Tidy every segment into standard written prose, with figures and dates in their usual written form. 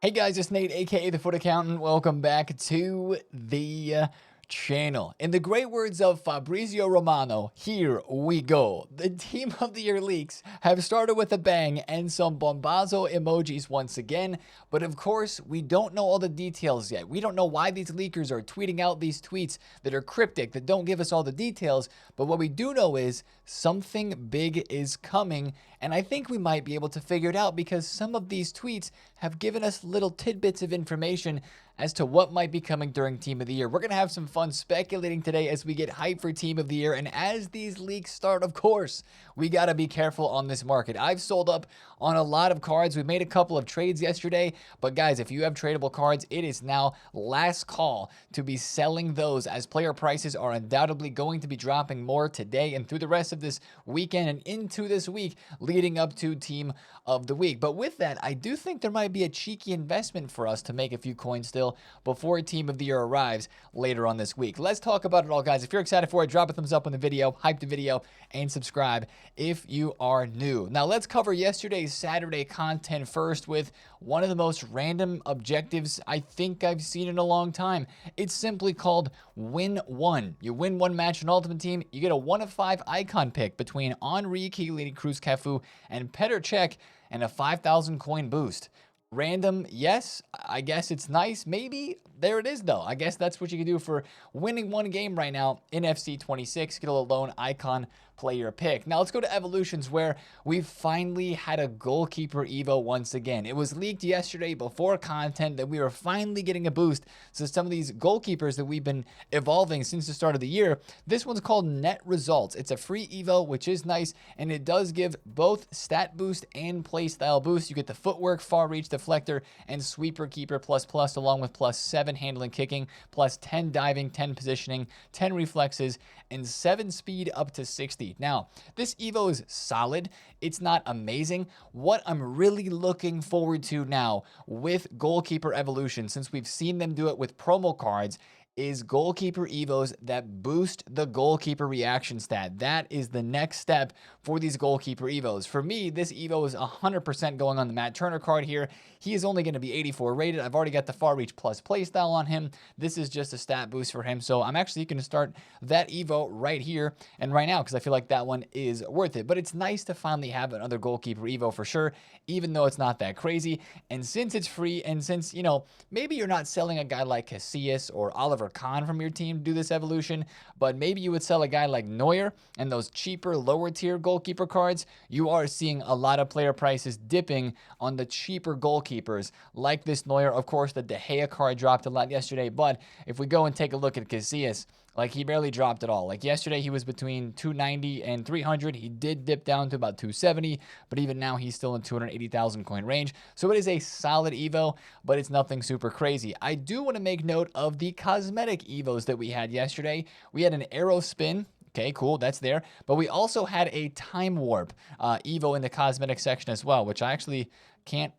Hey guys, it's Nate, aka TheFutAccountant. Welcome back to the channel. In the great words of Fabrizio Romano, here we go. The Team of the Year leaks have started with a bang and some bombazo emojis once again, but of course, we don't know all the details yet. We don't know why these leakers are tweeting out these tweets that are cryptic, that don't give us all the details, but what we do know is something big is coming, and I think we might be able to figure it out because some of these tweets have given us little tidbits of information as to what might be coming during Team of the Year. We're going to have some fun speculating today as we get hyped for Team of the Year. And as these leaks start, of course, we got to be careful on this market. I've sold up on a lot of cards. We made a couple of trades yesterday. But guys, if you have tradable cards, it is now last call to be selling those as player prices are undoubtedly going to be dropping more today and through the rest of this weekend and into this week leading up to Team of the Week. But with that, I do think there might be a cheeky investment for us to make a few coins still before Team of the Year arrives later on this week. Let's talk about it all, guys. If you're excited for it, drop a thumbs up on the video, hype the video, and subscribe if you are new. Now, let's cover yesterday's Saturday content first with one of the most random objectives I think I've seen in a long time. It's simply called Win 1. You win one match in Ultimate Team, you get a 1 of 5 icon pick between Henry, Chiellini, Cruz, Cafu, and Petr Cech, and a 5,000 coin boost. Random, yes, I guess it's nice. Maybe there it is, though. I guess that's what you can do for winning one game right now in FC 26. Get a lone icon player pick. Now let's go to Evolutions, where we finally had a goalkeeper Evo once again. It was leaked yesterday before content that we were finally getting a boost. So some of these goalkeepers that we've been evolving since the start of the year, this one's called Net Results. It's a free Evo, which is nice, and it does give both stat boost and playstyle boost. You get the footwork, far reach, deflector, and sweeper keeper plus along with +7 handling kicking, +10 diving, 10 positioning, 10 reflexes, and 7 speed up to 60. Now, this Evo is solid. It's not amazing. What I'm really looking forward to now with Goalkeeper Evolution, since we've seen them do it with promo cards, is goalkeeper evos that boost the goalkeeper reaction stat. That is the next step for these goalkeeper evos. For me, this evo is 100% going on the Matt Turner card here. He is only going to be 84 rated. I've already got the far reach plus playstyle on him. This is just a stat boost for him. So I'm actually going to start that evo right here and right now because I feel like that one is worth it. But it's nice to finally have another goalkeeper evo for sure, even though it's not that crazy. And since it's free and since, you know, maybe you're not selling a guy like Casillas or Oliver Kahn from your team to do this evolution, but maybe you would sell a guy like Neuer and those cheaper lower tier goalkeeper cards. You are seeing a lot of player prices dipping on the cheaper goalkeepers like this Neuer. Of course, the De Gea card dropped a lot yesterday, but if we go and take a look at Casillas, like he barely dropped at all. Like yesterday, he was between 290 and 300. He did dip down to about 270, but even now he's still in 280,000 coin range. So it is a solid Evo, but it's nothing super crazy. I do want to make note of the cosmetic Evos that we had yesterday. We had an arrow spin. Okay, cool, that's there. But we also had a time warp Evo in the cosmetic section as well, which I actually can't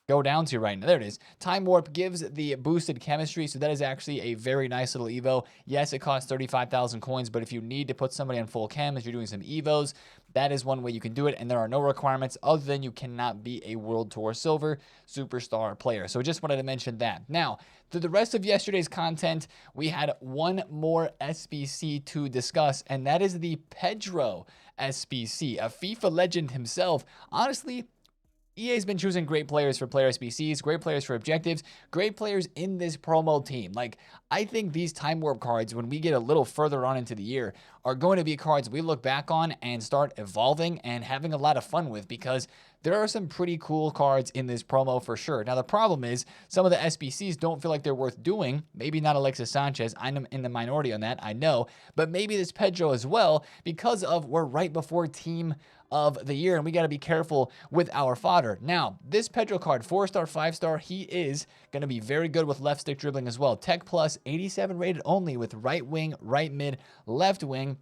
go down to right now. There it is. Time Warp gives the boosted chemistry, so that is actually a very nice little Evo. Yes, it costs 35,000 coins, but if you need to put somebody on full chem as you're doing some Evos, that is one way you can do it, and there are no requirements other than you cannot be a World Tour Silver Superstar player. So just wanted to mention that. Now, through the rest of yesterday's content, we had one more SBC to discuss, and that is the Pedro SBC, a FIFA legend himself. Honestly, EA's been choosing great players for player SBCs, great players for objectives, great players in this promo team. Like, I think these Time Warp cards, when we get a little further on into the year, are going to be cards we look back on and start evolving and having a lot of fun with because there are some pretty cool cards in this promo for sure. Now, the problem is some of the SBCs don't feel like they're worth doing. Maybe not Alexis Sanchez. I'm in the minority on that, I know. But maybe this Pedro as well because of we're right before Team of the Year, and we got to be careful with our fodder. Now, this Pedro card, 4-star, 5-star, he is going to be very good with left stick dribbling as well. Tech plus, 87 rated only with right wing, right mid, left wing.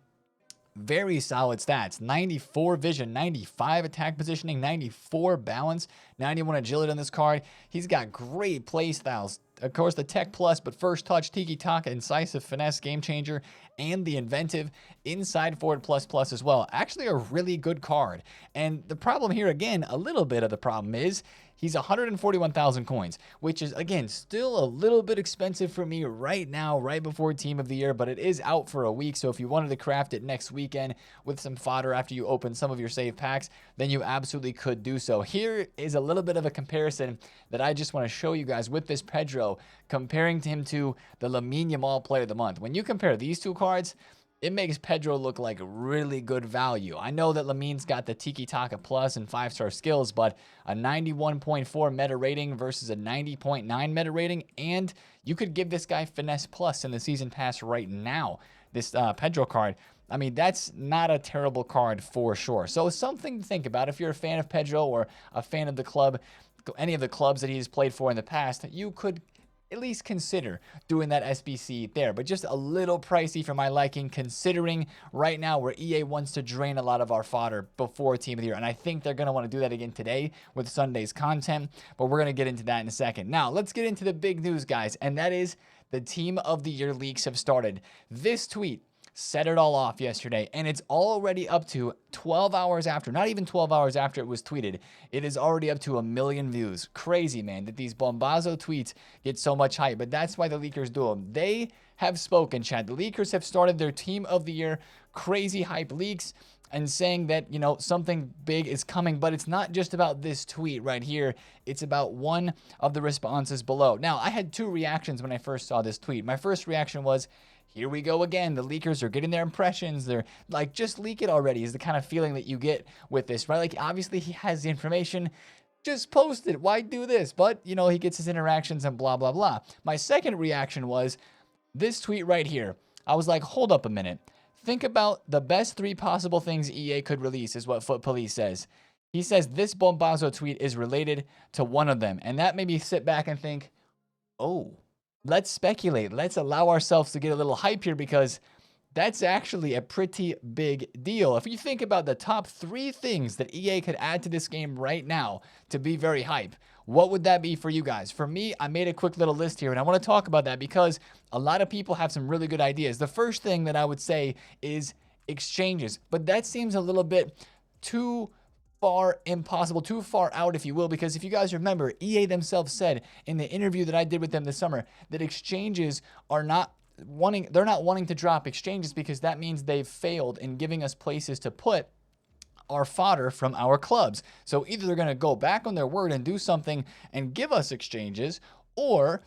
Very solid stats. 94 vision, 95 attack positioning, 94 balance, 91 agility on this card. He's got great play styles. Of course, the Tech Plus, but first touch, Tiki Taka, incisive finesse, game changer, and the inventive inside forward plus as well. Actually a really good card. And the problem here, again, a little bit of the problem is He's 141,000 coins, which is, again, still a little bit expensive for me right now, right before Team of the Year, but it is out for a week. So if you wanted to craft it next weekend with some fodder after you open some of your save packs, then you absolutely could do so. Here is a little bit of a comparison that I just want to show you guys with this Pedro, comparing him to the Lamine Yamal Player of the Month. When you compare these two cards, it makes Pedro look like really good value. I know that Lamine's got the Tiki Taka Plus and 5-star skills, but a 91.4 meta rating versus a 90.9 meta rating, and you could give this guy Finesse Plus in the Season Pass right now. This Pedro card, I mean, that's not a terrible card for sure. So something to think about if you're a fan of Pedro or a fan of the club, any of the clubs that he's played for in the past, you could at least consider doing that SBC there, but just a little pricey for my liking, considering right now where EA wants to drain a lot of our fodder before Team of the Year, and I think they're going to want to do that again today with Sunday's content, but we're going to get into that in a second. Now, let's get into the big news, guys, and that is the Team of the Year leaks have started. This tweet set it all off yesterday, and it's already up to 12 hours after, not even 12 hours after it was tweeted, it is already up to 1 million views. Crazy, man, that these Bombazo tweets get so much hype, but that's why the leakers do them. They have spoken, Chad. The leakers have started their Team of the Year crazy hype leaks and saying that, you know, something big is coming, but it's not just about this tweet right here. It's about one of the responses below. Now, I had two reactions when I first saw this tweet. My first reaction was, here we go again. The leakers are getting their impressions. They're like, just leak it already is the kind of feeling that you get with this, right? Like, obviously he has the information. Just post it. Why do this? But, you know, he gets his interactions and blah, blah, blah. My second reaction was this tweet right here. I was like, hold up a minute. Think about the best 3 possible things EA could release is what Foot Police says. He says this Bombazo tweet is related to one of them. And that made me sit back and think, oh, let's speculate. Let's allow ourselves to get a little hype here because that's actually a pretty big deal. If you think about the top 3 things that EA could add to this game right now to be very hype, what would that be for you guys? For me, I made a quick little list here, and I want to talk about that because a lot of people have some really good ideas. The first thing that I would say is exchanges, but that seems a little bit too impossible, too far out, if you will, because if you guys remember, EA themselves said in the interview that I did with them this summer that exchanges are not wanting to drop exchanges because that means they've failed in giving us places to put our fodder from our clubs. So either they're going to go back on their word and do something and give us exchanges, or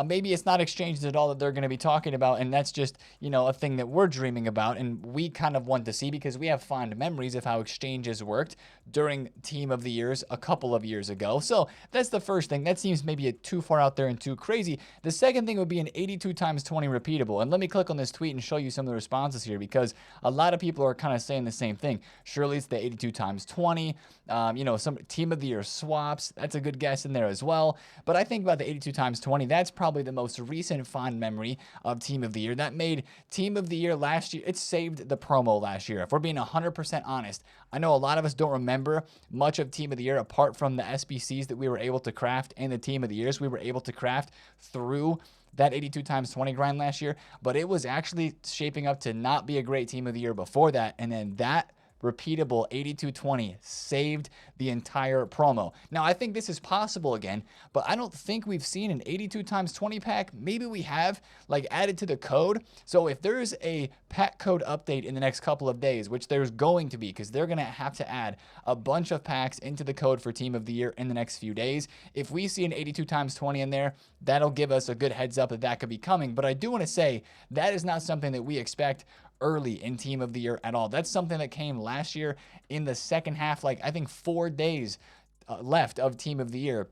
maybe it's not exchanges at all that they're going to be talking about, and that's just, you know, a thing that we're dreaming about and we kind of want to see because we have fond memories of how exchanges worked during Team of the Years a couple of years ago. So that's the first thing. That seems maybe too far out there and too crazy. The second thing would be an 82 times 20 repeatable. And let me click on this tweet and show you some of the responses here because a lot of people are kind of saying the same thing. Surely it's the 82 times 20. You know, some Team of the Year swaps. That's a good guess in there as well. But I think about the 82 times 20. That's probably the most recent fond memory of Team of the Year. That made Team of the Year last year. It saved the promo last year. If we're being 100% honest, I know a lot of us don't remember much of Team of the Year apart from the SBCs that we were able to craft and the Team of the Years we were able to craft through that 82 times 20 grind last year. But it was actually shaping up to not be a great Team of the Year before that. And then that repeatable 82-20 saved the entire promo. Now, I think this is possible again, but I don't think we've seen an 82 times 20 pack. Maybe we have, like, added to the code. So if there's a pack code update in the next couple of days, which there's going to be, because they're going to have to add a bunch of packs into the code for Team of the Year in the next few days. If we see an 82 times 20 in there, that'll give us a good heads up that that could be coming. But I do want to say that is not something that we expect early in Team of the Year at all. That's something that came last year in the second half, like I think 4 days left of Team of the Year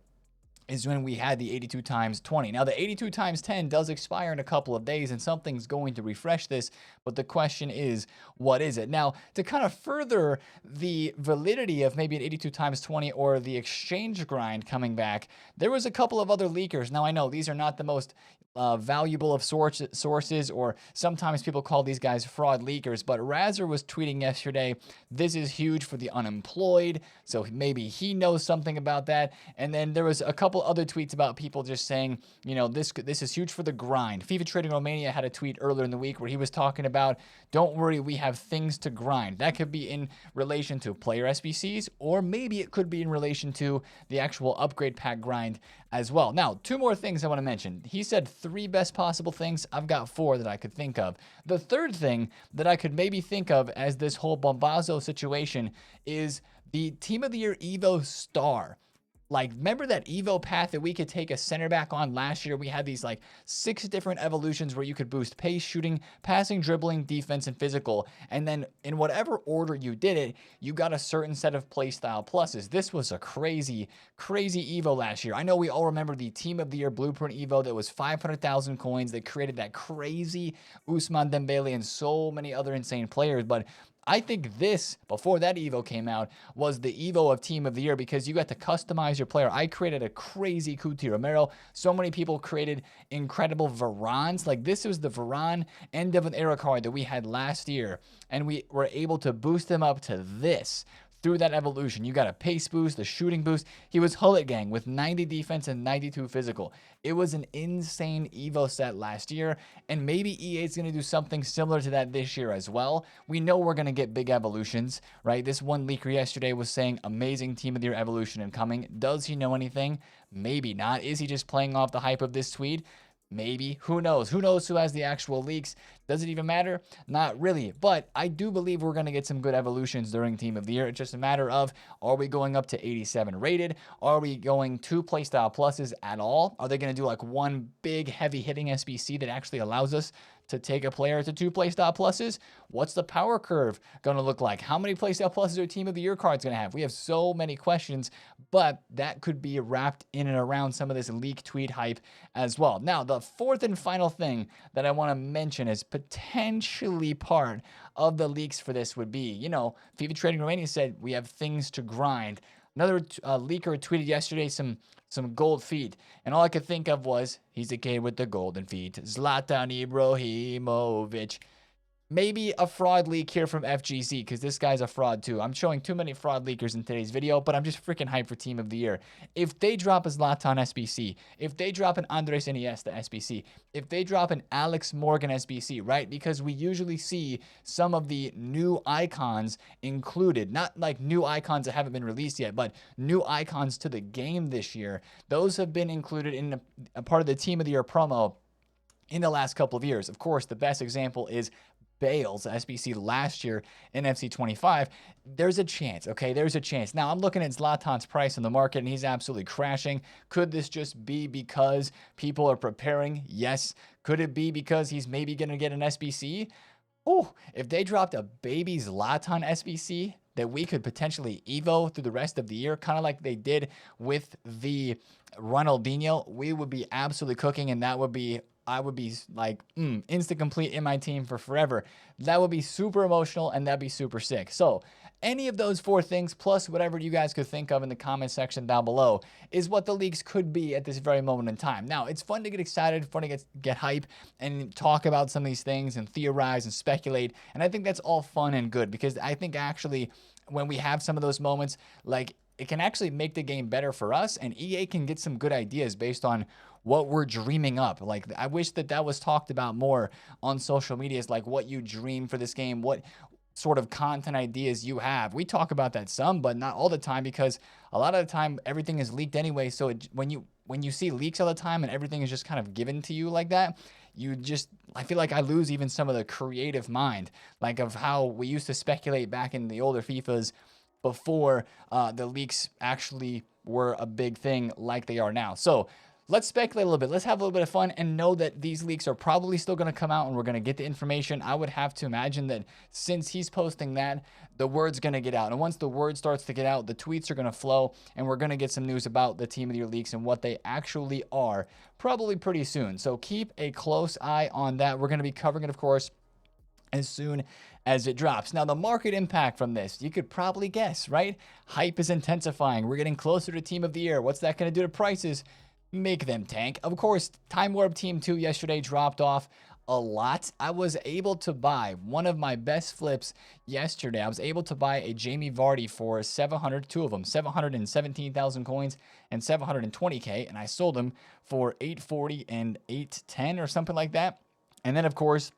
is when we had the 82 times 20. Now, the 82 times 10 does expire in a couple of days, and something's going to refresh this, but the question is, what is it? Now, to kind of further the validity of maybe an 82 times 20 or the exchange grind coming back, there was a couple of other leakers. Now, I know these are not the most valuable of sources, or sometimes people call these guys fraud leakers, but Razzer was tweeting yesterday, this is huge for the unemployed, so maybe he knows something about that. And then there was a couple couple other tweets about people just saying, you know, this is huge for the grind. FIFA Trading Romania had a tweet earlier in the week where he was talking about, don't worry, we have things to grind. That could be in relation to player SBCs, or maybe it could be in relation to the actual upgrade pack grind as well. Now, 2 more things I want to mention. He said 3 best possible things. I've got 4 that I could think of. The third thing that I could maybe think of as this whole Bombazo situation is the Team of the Year Evo star. Like, remember that Evo path that we could take a center back on last year? We had these like 6 different evolutions where you could boost pace, shooting, passing, dribbling, defense, and physical. And then in whatever order you did it, you got a certain set of playstyle pluses. This was a crazy, crazy Evo last year. I know we all remember the Team of the Year Blueprint Evo that was 500,000 coins that created that crazy Ousmane Dembele and so many other insane players. But I think this, before that Evo came out, was the Evo of Team of the Year because you got to customize your player. I created a crazy Cuti Romero. So many people created incredible Varans. Like, this was the Varane end of an era card that we had last year, and we were able to boost them up to this. Through that evolution, you got a pace boost, a shooting boost. He was Hullet Gang with 90 defense and 92 physical. It was an insane Evo set last year, and maybe EA is going to do something similar to that this year as well. We know we're going to get big evolutions, right? This one leaker yesterday was saying amazing Team of the Year evolution incoming. Does he know anything? Maybe not. Is he just playing off the hype of this tweet? Maybe. Who knows? Who knows who has the actual leaks? Does it even matter? Not really. But I do believe we're going to get some good evolutions during Team of the Year. It's just a matter of, are we going up to 87 rated? Are we going 2 playstyle pluses at all? Are they going to do like one big heavy hitting SBC that actually allows us to take a player to 2 playstyle pluses? What's the power curve going to look like? How many playstyle pluses are Team of the Year cards going to have? We have so many questions, but that could be wrapped in and around some of this leak tweet hype as well. Now, the 4th and final thing that I want to mention is potentially part of the leaks for this would be, you know, FIFA Trading Romania said we have things to grind. Another leaker tweeted yesterday some gold feet, and all I could think of was, he's a kid with the golden feet, Zlatan Ibrahimovic. Maybe a fraud leak here from FGZ, because this guy's a fraud too. I'm showing too many fraud leakers in today's video, but I'm just freaking hyped for Team of the Year. If they drop a Zlatan SBC, if they drop an Andres Iniesta SBC, if they drop an Alex Morgan SBC, right? Because we usually see some of the new icons included, not like new icons that haven't been released yet, but new icons to the game this year. Those have been included in a part of the Team of the Year promo in the last couple of years. Of course, the best example is Bale's SBC last year in FC 25. There's a chance, okay? There's a chance. Now, I'm looking at Zlatan's price in the market, and he's absolutely crashing. Could this just be because people are preparing? Yes. Could it be because he's maybe going to get an SBC? Oh, if they dropped a baby Zlatan SBC that we could potentially Evo through the rest of the year, kind of like they did with the Ronaldinho, we would be absolutely cooking, and that would be, I would be like, instant complete in my team for forever. That would be super emotional, and that'd be super sick. So any of those 4 things, plus whatever you guys could think of in the comment section down below, is what the leaks could be at this very moment in time. Now, it's fun to get excited, fun to get hype, and talk about some of these things, and theorize and speculate, and I think that's all fun and good, because I think actually when we have some of those moments, like, it can actually make the game better for us, and EA can get some good ideas based on what we're dreaming up. Like, I wish that was talked about more on social media, is like what you dream for this game, what sort of content ideas you have. We talk about that some, but not all the time, because a lot of the time everything is leaked anyway. So when you see leaks all the time and everything is just kind of given to you like that, I feel like I lose even some of the creative mind, like of how we used to speculate back in the older FIFAs before the leaks actually were a big thing like they are now. So let's speculate a little bit. Let's have a little bit of fun and know that these leaks are probably still going to come out and we're going to get the information. I would have to imagine that since he's posting that, the word's going to get out. And once the word starts to get out, the tweets are going to flow, and we're going to get some news about the Team of the Year leaks and what they actually are probably pretty soon. So keep a close eye on that. We're going to be covering it, of course, as soon as it drops. Now, the market impact from this, you could probably guess, right? Hype is intensifying. We're getting closer to Team of the Year. What's that going to do to prices? Make them tank. Of course, Time Warp Team 2 yesterday dropped off a lot. I was able to buy one of my best flips yesterday. I was able to buy a Jamie Vardy for 700, two of them, 717,000 coins and 720K, and I sold them for 840 and 810 or something like that. And then, of course,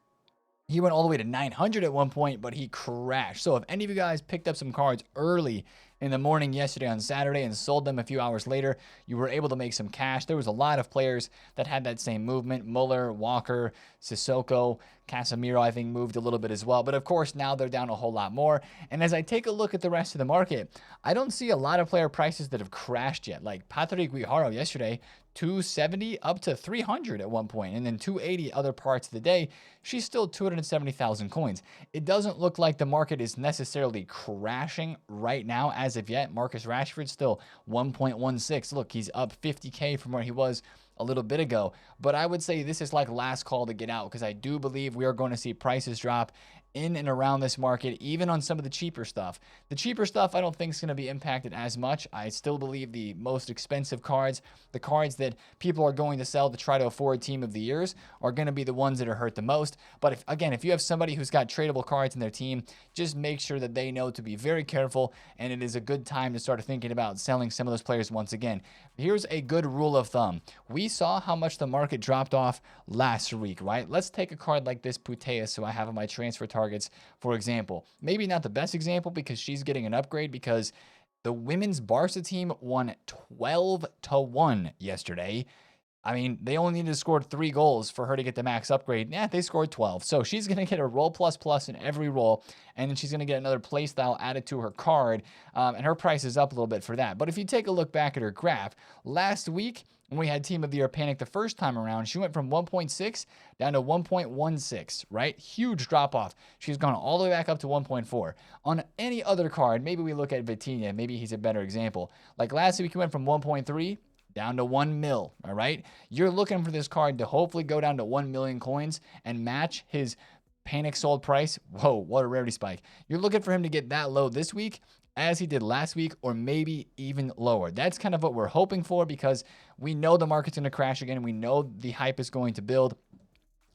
he went all the way to 900 at one point, but he crashed. So if any of you guys picked up some cards early in the morning yesterday on Saturday and sold them a few hours later, you were able to make some cash. There was a lot of players that had that same movement. Muller, Walker, Sissoko, Casemiro, I think, moved a little bit as well. But of course, now they're down a whole lot more. And as I take a look at the rest of the market, I don't see a lot of player prices that have crashed yet. Like Patrick Guijarro yesterday, 270 up to 300 at one point, and then 280 other parts of the day. She's still 270,000 coins. It doesn't look like the market is necessarily crashing right now as of yet. Marcus Rashford still 1.16. Look, he's up 50K from where he was a little bit ago. But I would say this is like last call to get out, because I do believe we are going to see prices drop in and around this market, even on some of the cheaper stuff. The cheaper stuff I don't think is going to be impacted as much. I still believe the most expensive cards, the cards that people are going to sell to try to afford Team of the Years, are going to be the ones that are hurt the most. But if you have somebody who's got tradable cards in their team, just make sure that they know to be very careful, and it is a good time to start thinking about selling some of those players once again. Here's a good rule of thumb. We saw how much the market dropped off last week, right? Let's take a card like this Putellas, who I have on my transfer targets, for example. Maybe not the best example because she's getting an upgrade, because the women's Barca team won 12-1 yesterday. I mean, they only needed to score 3 goals for her to get the max upgrade. Yeah, they scored 12. So she's going to get a roll plus plus in every roll, and then she's going to get another playstyle added to her card, and her price is up a little bit for that. But if you take a look back at her graph, last week when we had Team of the Year Panic the first time around, she went from 1.6 down to 1.16, right? Huge drop off. She's gone all the way back up to 1.4. On any other card, maybe we look at Vitinha, maybe he's a better example. Like last week, he went from 1.3 down to 1 mil, all right? You're looking for this card to hopefully go down to 1 million coins and match his panic sold price. Whoa, what a rarity spike. You're looking for him to get that low this week as he did last week, or maybe even lower. That's kind of what we're hoping for, because we know the market's going to crash again. We know the hype is going to build.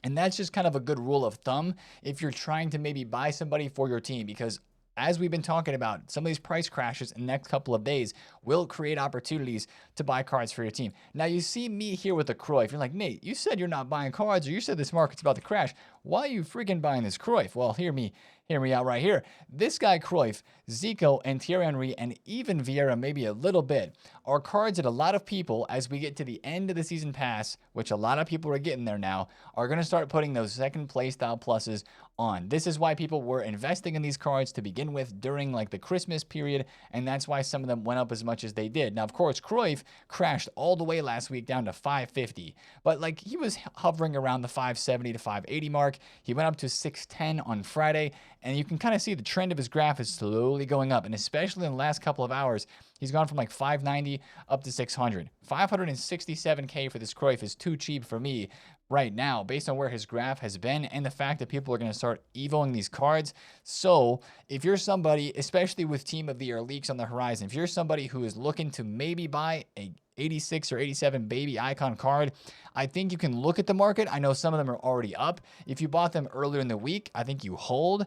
And that's just kind of a good rule of thumb if you're trying to maybe buy somebody for your team, because as we've been talking about, some of these price crashes in the next couple of days will create opportunities to buy cards for your team. Now, you see me here with a Cruyff. You're like, Nate, you said you're not buying cards, or you said this market's about to crash. Why are you freaking buying this Cruyff? Well, hear me out right here. This guy Cruyff, Zico, and Thierry Henry, and even Vieira maybe a little bit, are cards that a lot of people, as we get to the end of the season pass, which a lot of people are getting there now, are going to start putting those second play style pluses on. This is why people were investing in these cards to begin with during like the Christmas period, and that's why some of them went up as much as they did. Now, of course, Cruyff crashed all the way last week down to 550, but like he was hovering around the 570 to 580 mark. He went up to 610 on Friday, and you can kind of see the trend of his graph is slowly going up, and especially in the last couple of hours, he's gone from like 590 up to 600. 567K for this Cruyff is too cheap for me right now, based on where his graph has been and the fact that people are going to start evoing these cards. So if you're somebody, especially with Team of the Year leaks on the horizon, if you're somebody who is looking to maybe buy a 86 or 87 baby icon card, I think you can look at the market. I know some of them are already up. If you bought them earlier in the week, I think you hold,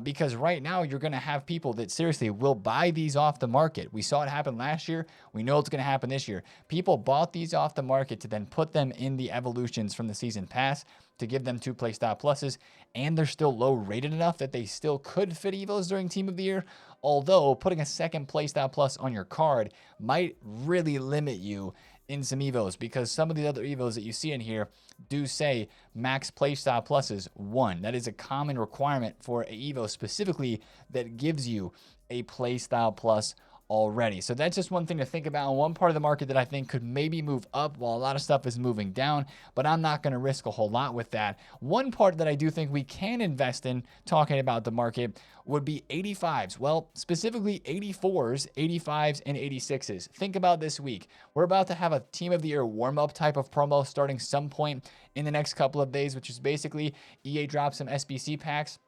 because right now you're going to have people that seriously will buy these off the market. We saw it happen last year. We know it's going to happen this year. People bought these off the market to then put them in the evolutions from the season pass to give them 2 playstyle pluses, and they're still low rated enough that they still could fit evos during Team of the Year. Although putting a second playstyle plus on your card might really limit you in some evos, because some of the other evos that you see in here do say max playstyle pluses 1. That is a common requirement for a evo specifically that gives you a playstyle plus already. So that's just one thing to think about, and one part of the market that I think could maybe move up while a lot of stuff is moving down, but I'm not going to risk a whole lot with that. One part that I do think we can invest in, talking about the market, would be 85s. Well, specifically 84s, 85s, and 86s. Think about this week. We're about to have a Team of the Year warm-up type of promo starting some point in the next couple of days, which is basically EA drops some SBC packs.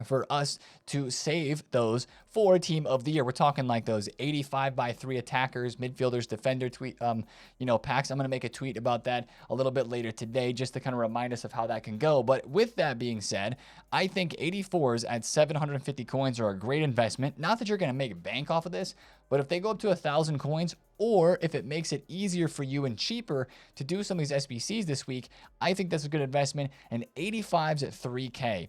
for us to save those for team of the year. We're talking like those 85 by 3 attackers, midfielders, defender packs. I'm going to make a tweet about that a little bit later today just to kind of remind us of how that can go. But with that being said, I think 84s at 750 coins are a great investment. Not that you're going to make bank off of this, but if they go up to 1,000 coins, or if it makes it easier for you and cheaper to do some of these SBCs this week, I think that's a good investment. And 85s at 3K.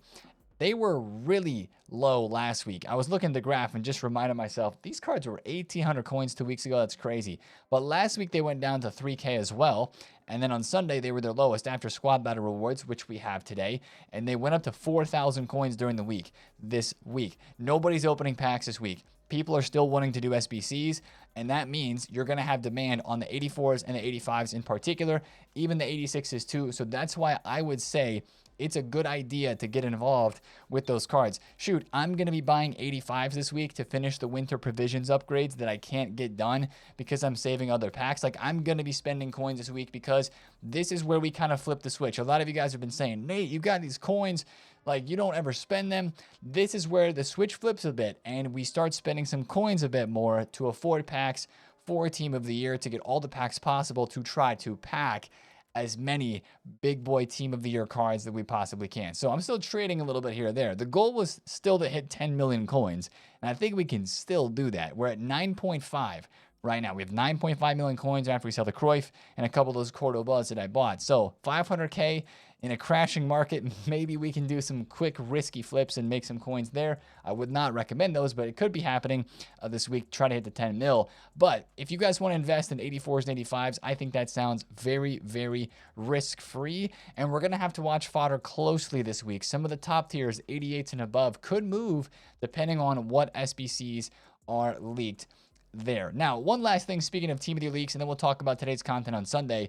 They were really low last week. I was looking at the graph and just reminded myself, these cards were 1,800 coins 2 weeks ago. That's crazy. But last week they went down to 3K as well. And then on Sunday, they were their lowest after squad battle rewards, which we have today. And they went up to 4,000 coins during the week, this week. Nobody's opening packs this week. People are still wanting to do SBCs, and that means you're going to have demand on the 84s and the 85s in particular, even the 86s too. So that's why I would say it's a good idea to get involved with those cards. Shoot, I'm going to be buying 85s this week to finish the winter provisions upgrades that I can't get done because I'm saving other packs. Like, I'm going to be spending coins this week because this is where we kind of flip the switch. A lot of you guys have been saying, Nate, you got these coins, like you don't ever spend them. This is where the switch flips a bit and we start spending some coins a bit more to afford packs for Team of the Year, to get all the packs possible to try to pack as many big boy Team of the Year cards that we possibly can. So I'm still trading a little bit here or there. The goal was still to hit 10 million coins, and I think we can still do that. We're at 9.5 right now. We have 9.5 million coins after we sell the Cruyff and a couple of those Cordobas that I bought. So 500K in a crashing market, maybe we can do some quick risky flips and make some coins there. I would not recommend those, but it could be happening this week. Try to hit the 10 mil. But if you guys want to invest in 84s and 85s, I think that sounds very, very risk-free. And we're going to have to watch fodder closely this week. Some of the top tiers, 88s and above, could move depending on what SBCs are leaked there. Now, one last thing, speaking of Team of the Year leaks, and then we'll talk about today's content on Sunday.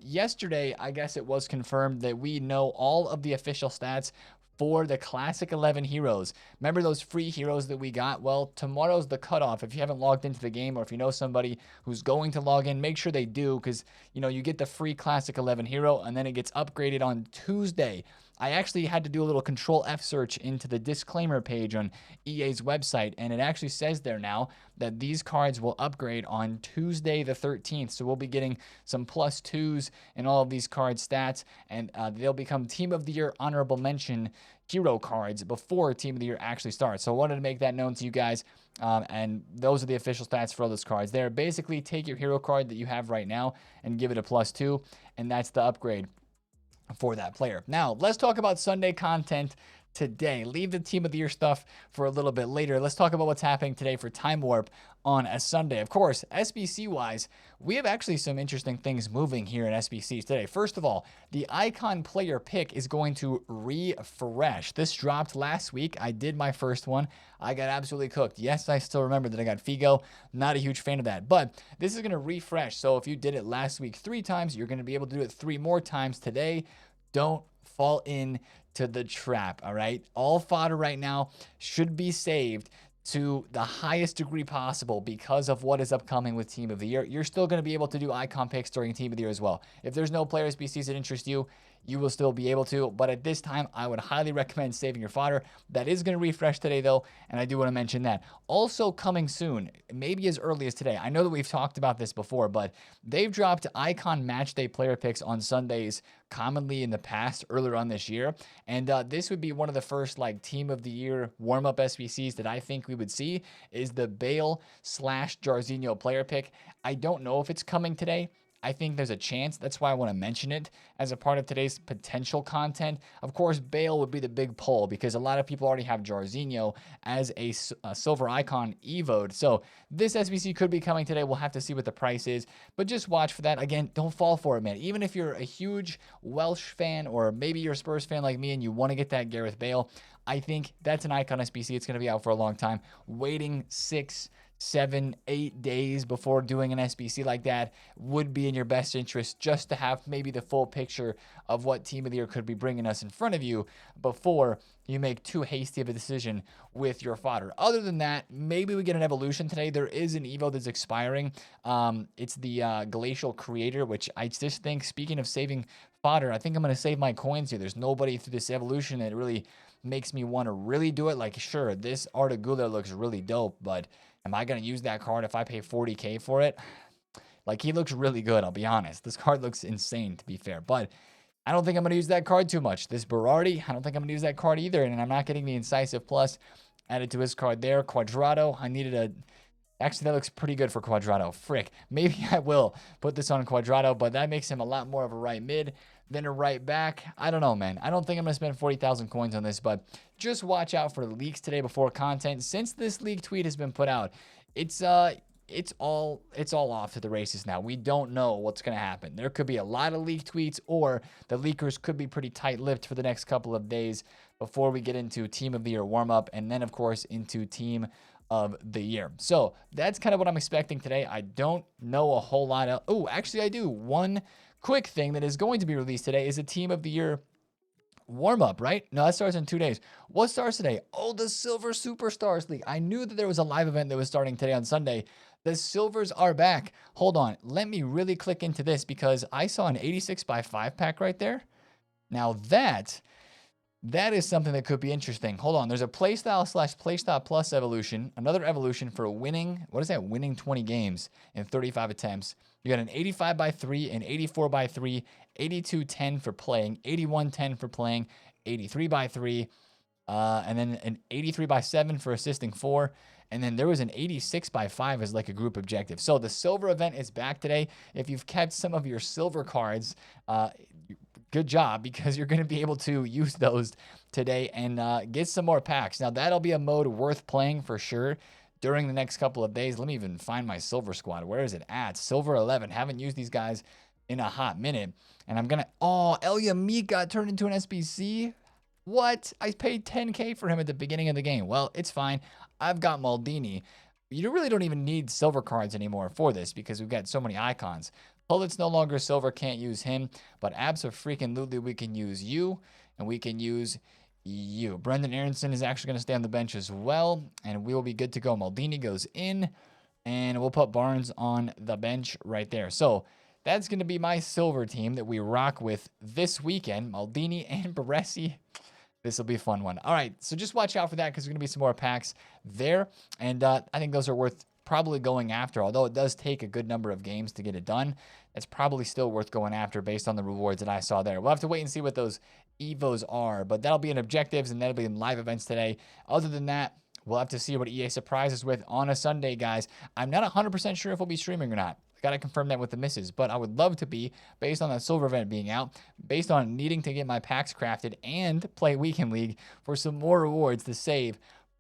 Yesterday, I guess it was confirmed that we know all of the official stats for the Classic 11 heroes. Remember those free heroes that we got? Well, tomorrow's the cutoff. If you haven't logged into the game, or if you know somebody who's going to log in, make sure they do, because you get the free Classic 11 hero, and then it gets upgraded on Tuesday. I actually had to do a little Control F search into the disclaimer page on EA's website, and it actually says there now that these cards will upgrade on Tuesday the 13th. So we'll be getting some +2s in all of these card stats, and they'll become Team of the Year honorable mention hero cards before Team of the Year actually starts. So I wanted to make that known to you guys, and those are the official stats for all those cards there. Basically, take your hero card that you have right now and give it a +2, and that's the upgrade for that player. Now, let's talk about Sunday content today. Leave the Team of the Year stuff for a little bit later. Let's talk about what's happening today for Time Warp on a Sunday. Of course, SBC-wise, we have actually some interesting things moving here in SBCs today. First of all, the Icon player pick is going to refresh. This dropped last week. I did my first one. I got absolutely cooked. Yes, I still remember that I got Figo. Not a huge fan of that, but this is going to refresh. So if you did it last week 3 times, you're going to be able to do it 3 more times today. Don't fall into the trap, all right? All fodder right now should be saved to the highest degree possible because of what is upcoming with Team of the Year. You're still going to be able to do icon picks during Team of the Year as well. If there's no player SBCs that interest you, you will still be able to. But at this time, I would highly recommend saving your fodder. That is going to refresh today, though, and I do want to mention that. Also coming soon, maybe as early as today. I know that we've talked about this before, but they've dropped icon match day player picks on Sundays commonly in the past, earlier on this year. And this would be one of the first Team of the Year warm-up SBCs that I think we would see, is the Bale/Jarzinho player pick. I don't know if it's coming today. I think there's a chance. That's why I want to mention it as a part of today's potential content. Of course, Bale would be the big pull because a lot of people already have Jarzinho as a silver icon evoed. So this SBC could be coming today. We'll have to see what the price is, but just watch for that. Again, don't fall for it, man. Even if you're a huge Welsh fan, or maybe you're a Spurs fan like me and you want to get that Gareth Bale, I think that's an icon SBC. It's going to be out for a long time. Waiting 6 7, 8 days before doing an SBC like that would be in your best interest, just to have maybe the full picture of what team of the year could be bringing us in front of you before you make too hasty of a decision with your fodder. Other than that, maybe we get an evolution today. There is an evo that's expiring. It's the Glacial Creator, which I just think, speaking of saving fodder, I think I'm going to save my coins here. There's nobody through this evolution that really makes me want to really do it. Like, sure, this Artigula looks really dope, but am I going to use that card if I pay 40K for it? Like, he looks really good, I'll be honest. This card looks insane, to be fair. But I don't think I'm going to use that card too much. This Berardi, I don't think I'm going to use that card either. And I'm not getting the Incisive Plus added to his card there. Quadrado, I needed a... Actually, that looks pretty good for Quadrado. Frick. Maybe I will put this on Quadrado, but that makes him a lot more of a right mid than a right back. I don't know, man. I don't think I'm going to spend 40,000 coins on this, but just watch out for the leaks today before content. Since this leak tweet has been put out, it's all off to the races now. We don't know what's going to happen. There could be a lot of leak tweets, or the leakers could be pretty tight-lipped for the next couple of days before we get into Team of the Year warm-up, and then, of course, into Team of the Year. So that's kind of what I'm expecting today. I don't know a whole lot of... Oh, actually, I do. One quick thing that is going to be released today is a Team of the Year warm-up, right? No, that starts in 2 days. What starts today? Oh, the Silver Superstars League. I knew that there was a live event that was starting today on Sunday. The Silvers are back. Hold on. Let me really click into this, because I saw an 86x5 pack right there. Now that is something that could be interesting. Hold on. There's a playstyle/playstyle plus evolution. Another evolution for winning. What is that? Winning 20 games in 35 attempts. You got an 85x3, an 84x3, 82-10 for playing, 81-10 for playing, 83x3, and then an 83x7 for assisting 4. And then there was an 86x5 as like a group objective. So the silver event is back today. If you've kept some of your silver cards, good job, because you're going to be able to use those today and get some more packs. Now, that'll be a mode worth playing for sure during the next couple of days. Let me even find my silver squad. Where is it at? Silver 11. Haven't used these guys in a hot minute. And I'm going to... Oh, Elia Meek got turned into an SBC. What? I paid 10K for him at the beginning of the game. Well, it's fine. I've got Maldini. You really don't even need silver cards anymore for this, because we've got so many icons. Pullet's no longer silver, can't use him. But abso-freaking-lutely, we can use you, and we can use you. Brendan Aronson is actually going to stay on the bench as well, and we will be good to go. Maldini goes in, and we'll put Barnes on the bench right there. So that's going to be my silver team that we rock with this weekend. Maldini and Baresi. This will be a fun one. All right, so just watch out for that, because there's going to be some more packs there. And I think those are worth probably going after. Although it does take a good number of games to get it done, it's probably still worth going after based on the rewards that I saw there. We'll have to wait and see what those Evos are. But that'll be in objectives, and that'll be in live events today. Other than that, we'll have to see what EA surprises with on a Sunday, guys. I'm not 100% sure if we'll be streaming or not. Got to confirm that with the misses, but I would love to be, based on that silver event being out, based on needing to get my packs crafted and play Weekend League for some more rewards to save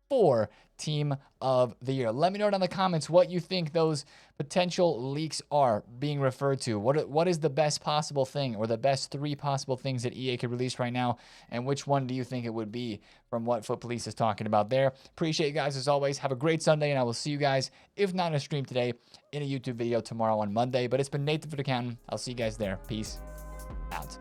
for Team of the Year. Let me know down in the comments what you think those potential leaks are being referred to. What is the best possible thing, or the best 3 possible things that EA could release right now, and which one do you think it would be from what Foot Police is talking about there? Appreciate you guys as always. Have a great Sunday, and I will see you guys, if not in a stream today, in a YouTube video tomorrow on Monday. But it's been Nate, TheFutAccountant. I'll see you guys there. Peace out.